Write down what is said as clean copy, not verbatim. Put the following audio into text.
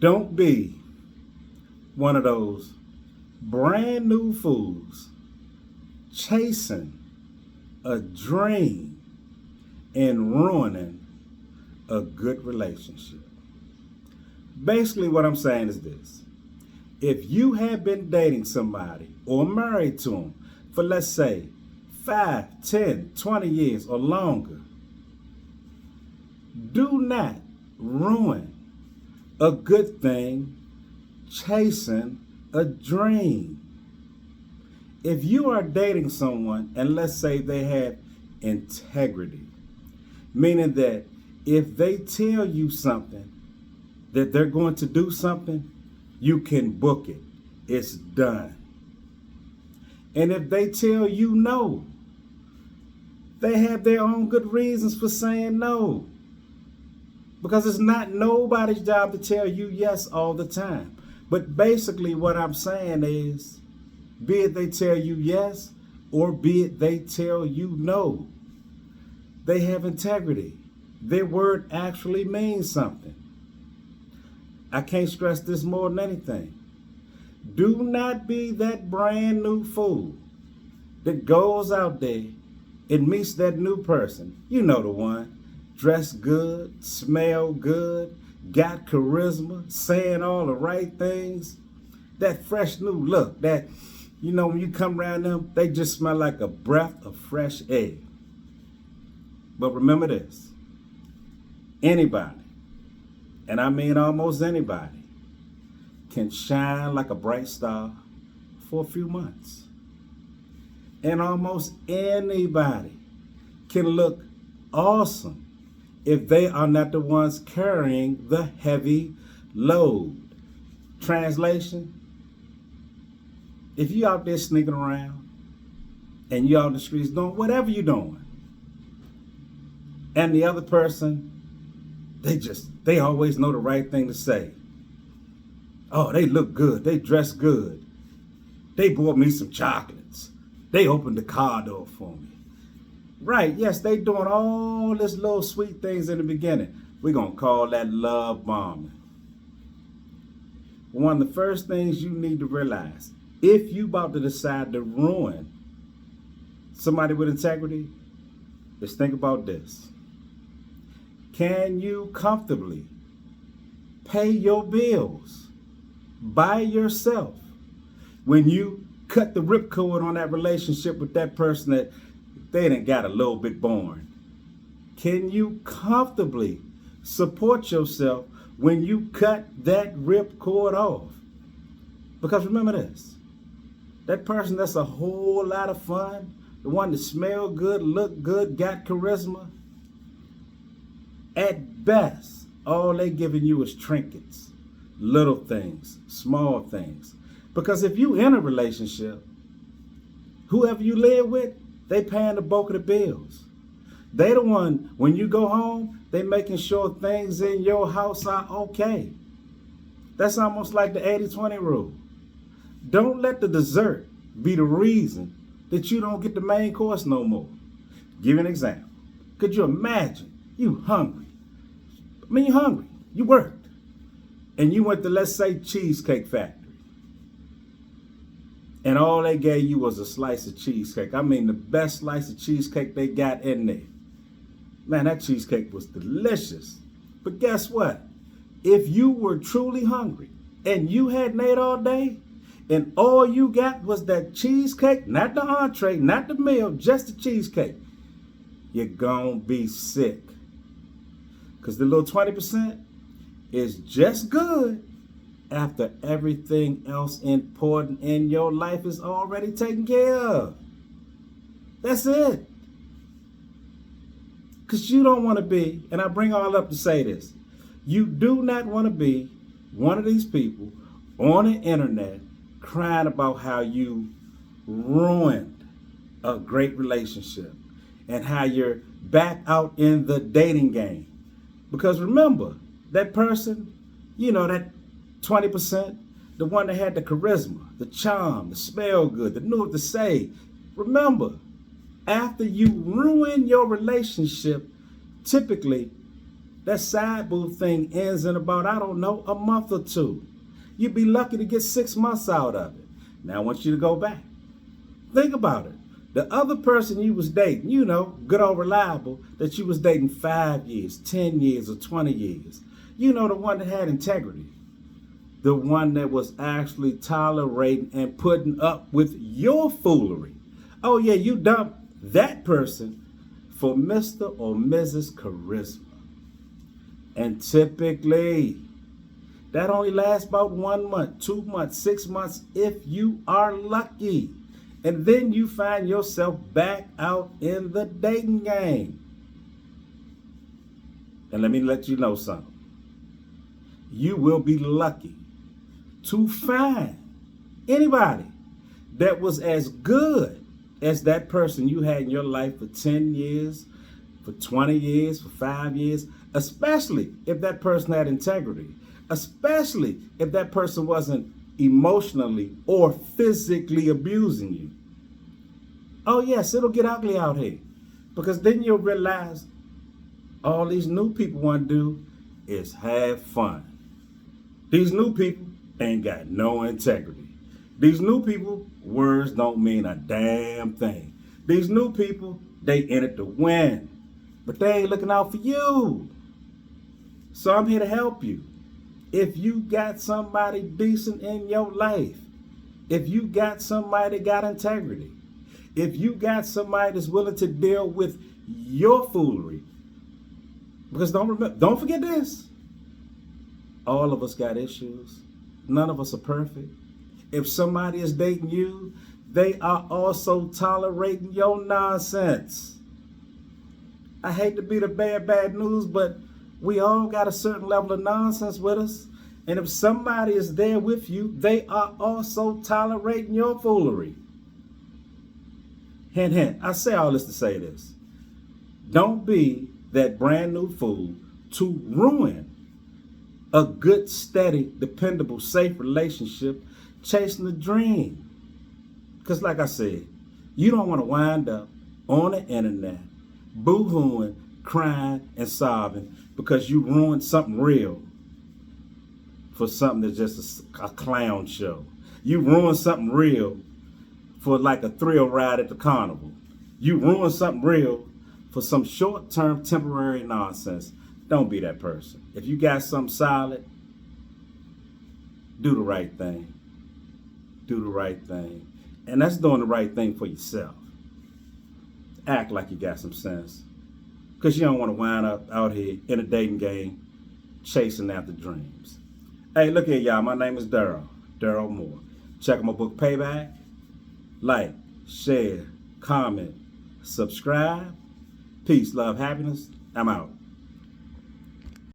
Don't be one of those brand new fools chasing a dream and ruining a good relationship. Basically, what I'm saying is this. If you have been dating somebody or married to them for, let's say, 5, 10, 20 years or longer, do not ruin a good thing chasing a dream. If you are dating someone and let's say they have integrity, meaning that if they tell you something, that they're going to do something, you can book it. It's done. And if they tell you no, they have their own good reasons for saying no. Because it's not nobody's job to tell you yes all the time. But basically what I'm saying is, be it they tell you yes or be it they tell you no, they have integrity. Their word actually means something. I can't stress this more than anything. Do not be that brand new fool that goes out there and meets that new person. You know the one. Dressed good, smell good, got charisma, saying all the right things. That fresh new look, that, when you come around them, they just smell like a breath of fresh air. But remember this, anybody, and I mean almost anybody, can shine like a bright star for a few months. And almost anybody can look awesome if they are not the ones carrying the heavy load. Translation, if you out there sneaking around and you out in the streets doing whatever you're doing, and the other person, they always know the right thing to say. Oh, they look good, they dress good, they bought me some chocolates, they opened the car door for me. Right, yes, they doing all this little sweet things in the beginning. We're going to call that love bombing. One of the first things you need to realize, if you about to decide to ruin somebody with integrity, is think about this. Can you comfortably pay your bills by yourself when you cut the ripcord on that relationship with that person that they done got a little bit boring? Can you comfortably support yourself when you cut that ripcord off? Because remember this, that person that's a whole lot of fun, the one that smell good, look good, got charisma, at best, all they giving you is trinkets, little things, small things. Because if you in a relationship, whoever you live with, they paying the bulk of the bills. They the one, when you go home, they making sure things in your house are okay. That's almost like the 80-20 rule. Don't let the dessert be the reason that you don't get the main course no more. Give you an example. Could you imagine you hungry? You're hungry. You worked. And you went to, let's say, Cheesecake Factory. And all they gave you was a slice of cheesecake. I mean, the best slice of cheesecake they got in there. Man, that cheesecake was delicious. But guess what? If you were truly hungry and you hadn't ate all day and all you got was that cheesecake, not the entree, not the meal, just the cheesecake, you're gonna be sick. Because the little 20% is just good after everything else important in your life is already taken care of. That's it. Because you don't want to be, and I bring all up to say this, you do not want to be one of these people on the internet crying about how you ruined a great relationship and how you're back out in the dating game. Because remember, that person, that 20%, the one that had the charisma, the charm, the smell good, the knew what to say. Remember, after you ruin your relationship, typically That side boo thing ends in about, I don't know, a month or two. You'd be lucky to get 6 months out of it. Now I want you to go back. Think about it. The other person you was dating, you know, good old reliable, that you was dating 5 years, 10 years, or 20 years. You know, the one that had integrity. The one that was actually tolerating and putting up with your foolery. Oh yeah, you dumped that person for Mr. or Mrs. Charisma. And typically, that only lasts about 1 month, 2 months, 6 months if you are lucky. And then you find yourself back out in the dating game. And let me let you know something. You will be lucky to find anybody that was as good as that person you had in your life for 10 years, for 20 years, for 5 years, especially if that person had integrity, especially if that person wasn't emotionally or physically abusing you. Oh yes, it'll get ugly out here, because then you'll realize all these new people want to do is have fun. These new people ain't got no integrity. These new people, words don't mean a damn thing. These new people, they in it to win, but they ain't looking out for you. So I'm here to help you. If you got somebody decent in your life, if you got somebody that got integrity, if you got somebody that's willing to deal with your foolery, because don't forget this, all of us got issues. None of us are perfect. If somebody is dating you, they are also tolerating your nonsense. I hate to be the bad news, but we all got a certain level of nonsense with us. And if somebody is there with you, they are also tolerating your foolery. Hint, hint. I say all this to say this. Don't be that brand new fool to ruin a good, steady, dependable, safe relationship chasing a dream. Because like I said, you don't want to wind up on the internet boo-hooing, crying, and sobbing because you ruined something real for something that's just a clown show. You ruined something real for like a thrill ride at the carnival. You ruined something real for some short-term temporary nonsense. Don't be that person. If you got something solid, do the right thing. Do the right thing. And that's doing the right thing for yourself. Act like you got some sense. Because you don't want to wind up out here in a dating game chasing after dreams. Hey, look here, y'all. My name is Daryl. Daryl Moore. Check out my book, Payback. Like, share, comment, subscribe. Peace, love, happiness. I'm out.